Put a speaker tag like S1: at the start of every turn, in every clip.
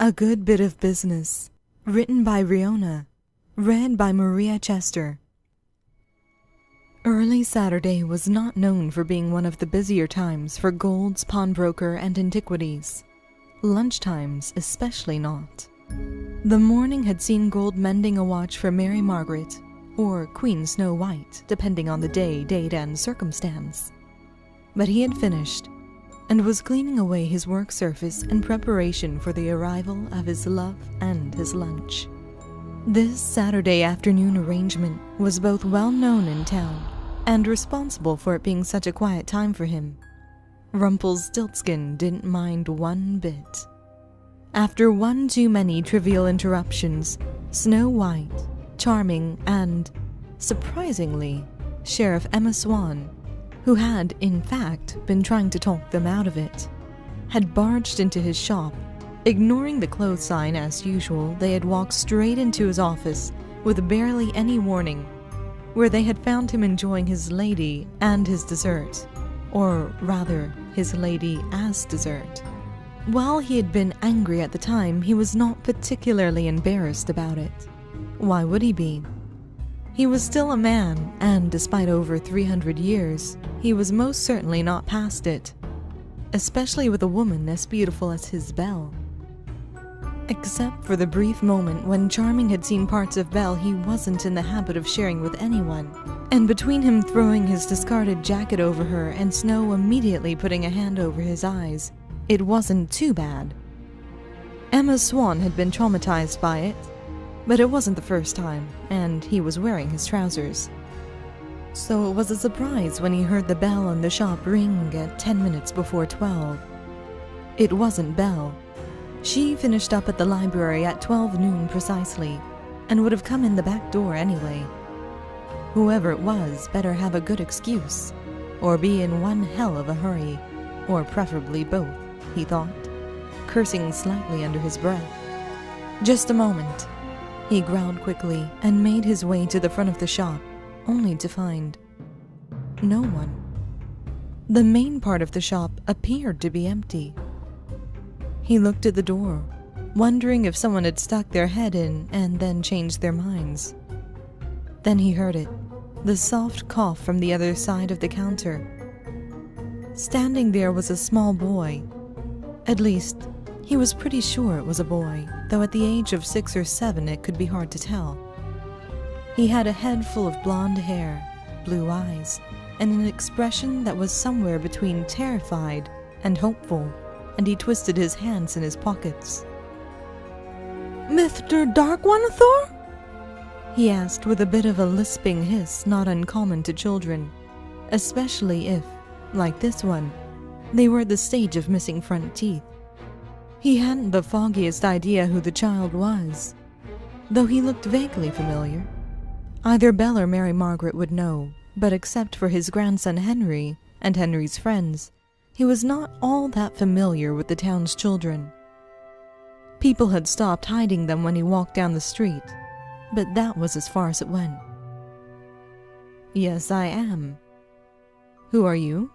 S1: A Good Bit of Business, written by Rioghna, read by Maria Chester. Early Saturday was not known for being one of the busier times for Gold's pawnbroker and antiquities. Lunchtimes especially not. The morning had seen Gold mending a watch for Mary Margaret, or Queen Snow White, depending on the day, date, and circumstance. But he had finished, and was cleaning away his work surface in preparation for the arrival of his love and his lunch. This Saturday afternoon arrangement was both well known in town and responsible for it being such a quiet time for him. Rumpelstiltskin didn't mind one bit. After one too many trivial interruptions, Snow White, Charming, and, surprisingly, Sheriff Emma Swan, who had, in fact, been trying to talk them out of it, had barged into his shop. Ignoring the close sign as usual, they had walked straight into his office with barely any warning, where they had found him enjoying his lady and his dessert, or rather, his lady as dessert. While he had been angry at the time, he was not particularly embarrassed about it. Why would he be? He was still a man, and despite over 300 years, he was most certainly not past it, especially with a woman as beautiful as his Belle. Except for the brief moment when Charming had seen parts of Belle he wasn't in the habit of sharing with anyone, and between him throwing his discarded jacket over her and Snow immediately putting a hand over his eyes, it wasn't too bad. Emma Swan had been traumatized by it, but it wasn't the first time, and he was wearing his trousers. So it was a surprise when he heard the bell in the shop ring at 10 minutes before 12. It wasn't Belle. She finished up at the library at 12 noon precisely, and would have come in the back door anyway. Whoever it was better have a good excuse, or be in one hell of a hurry, or preferably both, he thought, cursing slightly under his breath. Just a moment. He growled quickly and made his way to the front of the shop, only to find no one. The main part of the shop appeared to be empty. He looked at the door, wondering if someone had stuck their head in and then changed their minds. Then he heard it, the soft cough from the other side of the counter. Standing there was a small boy. At least, he was pretty sure it was a boy, though at the age of 6 or 7 it could be hard to tell. He had a head full of blonde hair, blue eyes, and an expression that was somewhere between terrified and hopeful, and he twisted his hands in his pockets. "Mr. Darkwanthor?" he asked with a bit of a lisping hiss not uncommon to children, especially if, like this one, they were at the stage of missing front teeth. He hadn't the foggiest idea who the child was, though he looked vaguely familiar. Either Belle or Mary Margaret would know, but except for his grandson Henry and Henry's friends, he was not all that familiar with the town's children. People had stopped hiding them when he walked down the street, but that was as far as it went. "Yes, I am. Who are you?"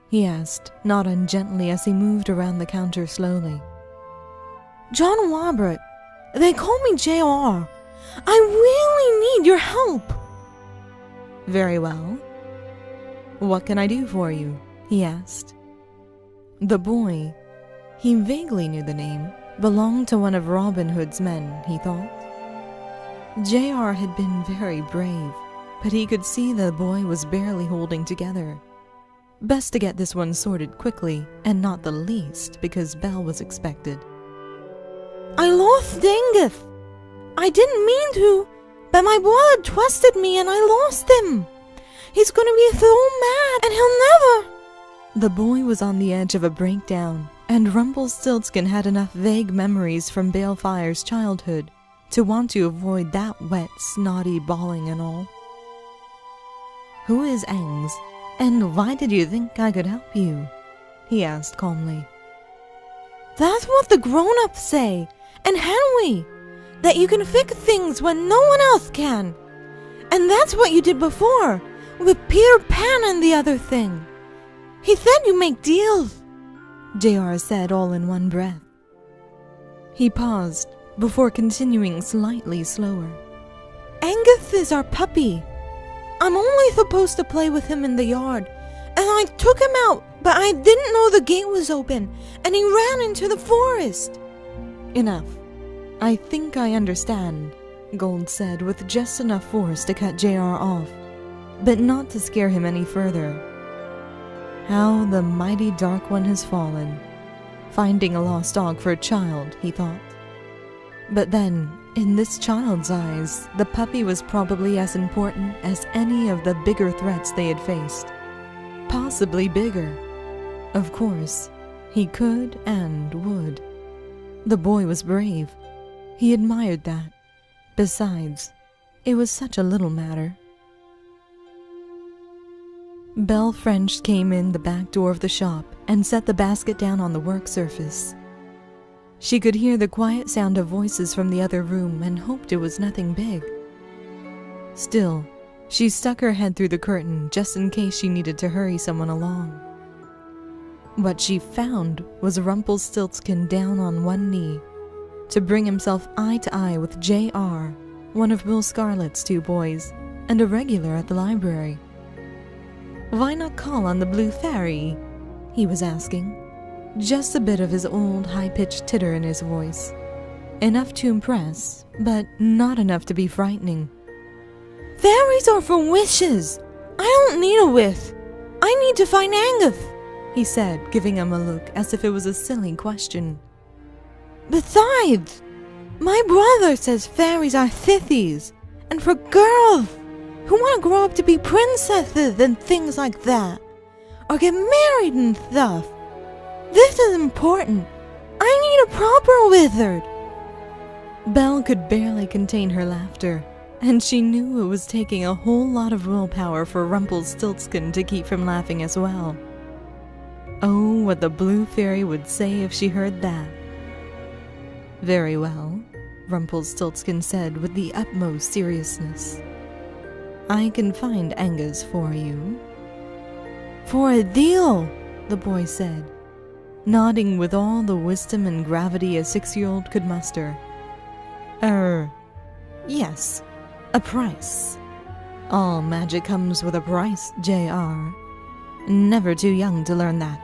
S1: he asked, not ungently as he moved around the counter slowly. "John Warbert. They call me J.R. I really need your help." "Very well. What can I do for you?" he asked. The boy, he vaguely knew the name, belonged to one of Robin Hood's men, he thought. J.R. had been very brave, but he could see the boy was barely holding together. Best to get this one sorted quickly, and not the least because Belle was expected. "I lost Dingus. I didn't mean to, but my brother trusted me and I lost him. He's gonna be so mad and he'll never—" The boy was on the edge of a breakdown, and Rumpelstiltskin had enough vague memories from Balefire's childhood to want to avoid that wet, snotty bawling and all. "Who is Angs? And why did you think I could help you?" he asked calmly. "That's what the grown-ups say, and Henry, that you can fix things when no one else can. And that's what you did before, with Peter Pan and the other thing. He said you make deals," J.R. said all in one breath. He paused before continuing slightly slower.
S2: Angus is our puppy. I'm only supposed to play with him in the yard, and I took him out, but I didn't know the gate was open, and he ran into the forest.
S1: Enough. I think I understand, Gold said with just enough force to cut JR off, but not to scare him any further. How the mighty Dark One has fallen. Finding a lost dog for a child, he thought. But then, in this child's eyes, the puppy was probably as important as any of the bigger threats they had faced. Possibly bigger. Of course, he could and would. The boy was brave. He admired that. Besides, it was such a little matter. Belle French came in the back door of the shop and set the basket down on the work surface. She could hear the quiet sound of voices from the other room and hoped it was nothing big. Still, she stuck her head through the curtain just in case she needed to hurry someone along. What she found was Rumpelstiltskin down on one knee to bring himself eye to eye with J.R., one of Will Scarlet's two boys, and a regular at the library. "Why not call on the Blue Fairy?" he was asking, just a bit of his old high-pitched titter in his voice. Enough to impress, but not enough to be frightening.
S2: Fairies are for wishes. I don't need a wish. I need to find Angus,
S1: he said, giving him a look as if it was a silly question.
S2: Besides, my brother says fairies are sithies, and for girls who want to grow up to be princesses and things like that, or get married and stuff. This is important. I need a proper wizard.
S1: Belle could barely contain her laughter, and she knew it was taking a whole lot of willpower for Rumpelstiltskin to keep from laughing as well. Oh, what the Blue Fairy would say if she heard that. "Very well," Rumpelstiltskin said with the utmost seriousness. "I can find Angus for you."
S2: "For a deal,"
S1: the boy said, nodding with all the wisdom and gravity a 6-year-old could muster. Yes, a price. All magic comes with a price, J.R. Never too young to learn that."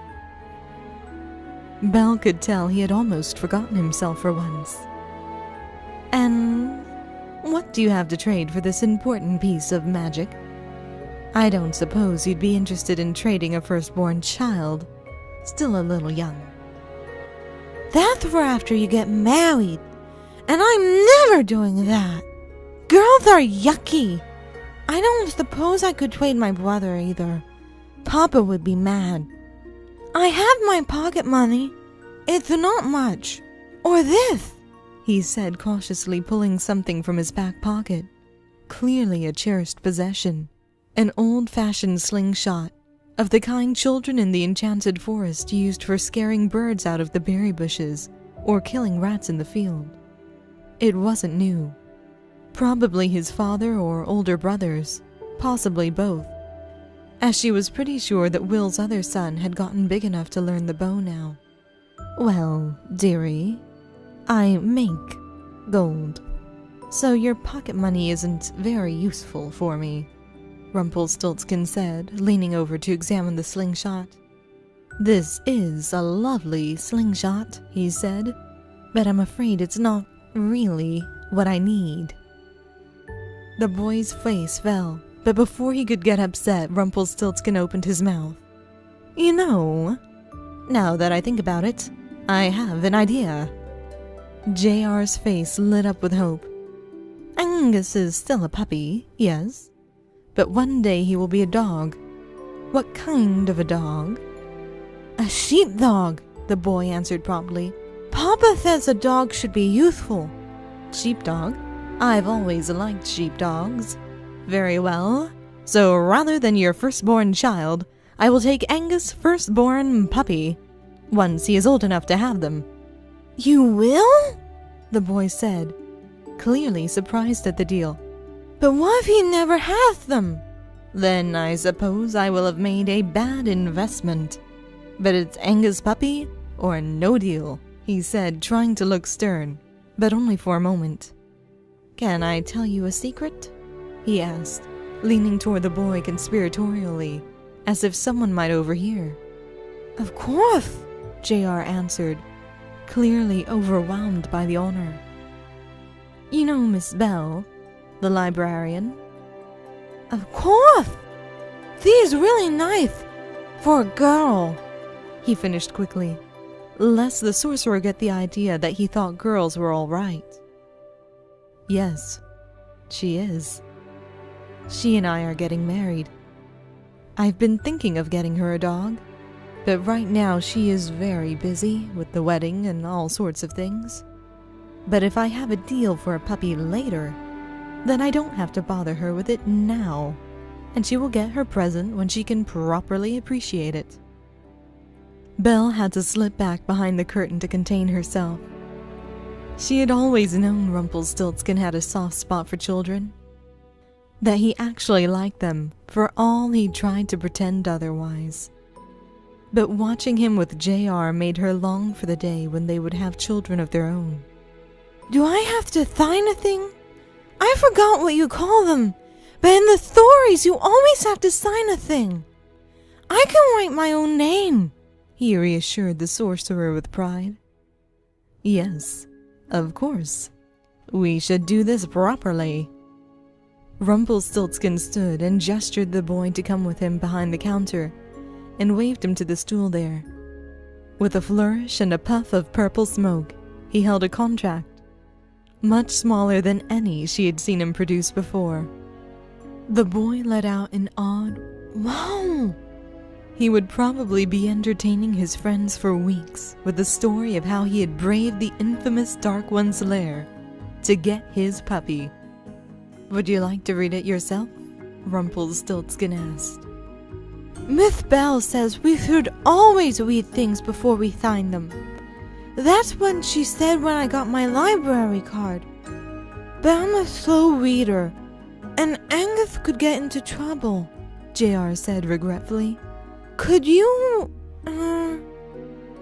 S1: Belle could tell he had almost forgotten himself for once. "And what do you have to trade for this important piece of magic? I don't suppose you'd be interested in trading a firstborn child, still a little young."
S2: "That's for after you get married, and I'm never doing that. Girls are yucky. I don't suppose I could trade my brother either. Papa would be mad. I have my pocket money. It's not much. Or this,"
S1: he said cautiously, pulling something from his back pocket. Clearly a cherished possession. An old-fashioned slingshot, of the kind children in the enchanted forest used for scaring birds out of the berry bushes or killing rats in the field. It wasn't new. Probably his father or older brothers, possibly both, as she was pretty sure that Will's other son had gotten big enough to learn the bow now. "Well, dearie, I make gold, so your pocket money isn't very useful for me," Rumpelstiltskin said, leaning over to examine the slingshot. "This is a lovely slingshot," he said, "but I'm afraid it's not really what I need." The boy's face fell, but before he could get upset, Rumpelstiltskin opened his mouth. "You know, now that I think about it, I have an idea." JR's face lit up with hope. "Angus is still a puppy, yes, but one day he will be a dog. What kind of a dog?"
S2: "A sheepdog," the boy answered promptly. "Papa says a dog should be youthful."
S1: "Sheepdog? I've always liked sheepdogs." "Very well. So rather than your firstborn child, I will take Angus' firstborn puppy, once he is old enough to have them."
S2: "You will?"
S1: the boy said, clearly surprised at the deal.
S2: "But what if he never has them?"
S1: "Then I suppose I will have made a bad investment. But it's Angus' puppy or no deal," he said, trying to look stern, but only for a moment. "Can I tell you a secret?" he asked, leaning toward the boy conspiratorially, as if someone might overhear.
S2: "Of course,"
S1: JR answered, clearly overwhelmed by the honor. "You know Miss Bell, the librarian?"
S2: "Of course! She's really nice for a girl,"
S1: he finished quickly, lest the sorcerer get the idea that he thought girls were all right. "Yes, she is. She and I are getting married. I've been thinking of getting her a dog, but right now she is very busy with the wedding and all sorts of things. But if I have a deal for a puppy later, then I don't have to bother her with it now, and she will get her present when she can properly appreciate it." Belle had to slip back behind the curtain to contain herself. She had always known Rumpelstiltskin had a soft spot for children, that he actually liked them for all he tried to pretend otherwise. But watching him with JR made her long for the day when they would have children of their own.
S2: "Do I have to sign a thing? I forgot what you call them, but in the stories you always have to sign a thing. I can write my own name,"
S1: he reassured the sorcerer with pride. "Yes, of course. We should do this properly." Rumpelstiltskin stood and gestured the boy to come with him behind the counter, and waved him to the stool there. With a flourish and a puff of purple smoke, he held a contract, much smaller than any she had seen him produce before. The boy let out an odd "Wow!" He would probably be entertaining his friends for weeks with the story of how he had braved the infamous Dark One's lair to get his puppy. "Would you like to read it yourself?" Rumpelstiltskin asked.
S2: "Miss Bell says we should always read things before we sign them. That's what she said when I got my library card. But I'm a slow reader, and Angus could get into trouble,"
S1: JR said regretfully.
S2: "Could you,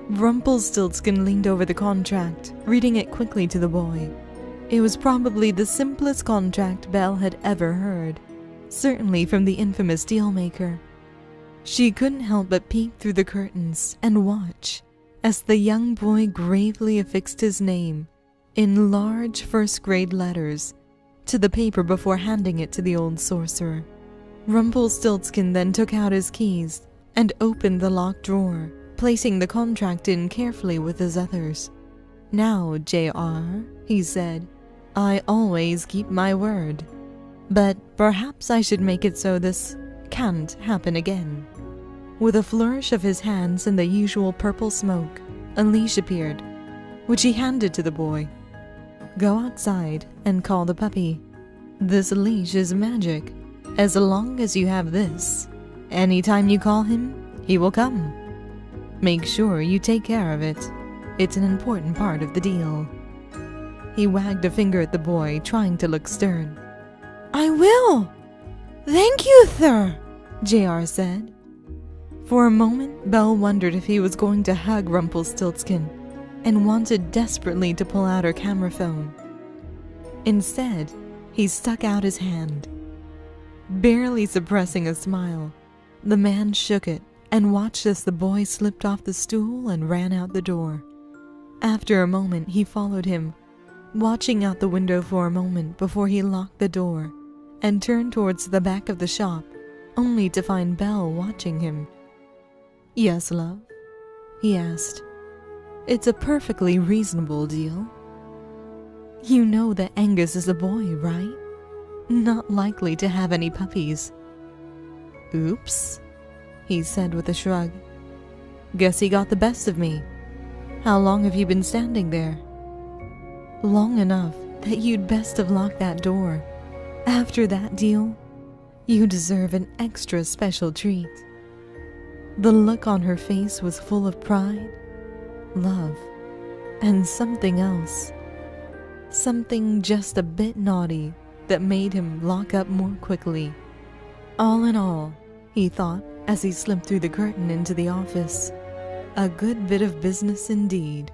S1: Rumpelstiltskin leaned over the contract, reading it quickly to the boy. It was probably the simplest contract Belle had ever heard, certainly from the infamous dealmaker. She couldn't help but peek through the curtains and watch as the young boy gravely affixed his name in large first-grade letters to the paper before handing it to the old sorcerer. Rumpelstiltskin then took out his keys and opened the locked drawer, placing the contract in carefully with his others. "Now, JR," he said, "I always keep my word. But perhaps I should make it so this can't happen again." With a flourish of his hands and the usual purple smoke, a leash appeared, which he handed to the boy. "Go outside and call the puppy. This leash is magic. As long as you have this, anytime you call him, he will come. Make sure you take care of it. It's an important part of the deal." He wagged a finger at the boy, trying to look stern.
S2: "I will. Thank you, sir,"
S1: JR said. For a moment, Belle wondered if he was going to hug Rumpelstiltskin and wanted desperately to pull out her camera phone. Instead, he stuck out his hand. Barely suppressing a smile, the man shook it and watched as the boy slipped off the stool and ran out the door. After a moment, he followed him, watching out the window for a moment before he locked the door and turned towards the back of the shop, only to find Belle watching him. "Yes, love?" he asked. "It's a perfectly reasonable deal. You know that Angus is a boy, right? Not likely to have any puppies." "Oops," he said with a shrug. "Guess he got the best of me. How long have you been standing there?" "Long enough that you'd best have locked that door. After that deal, you deserve an extra special treat." The look on her face was full of pride, love, and something else. Something just a bit naughty that made him lock up more quickly. All in all, he thought as he slipped through the curtain into the office, a good bit of business indeed.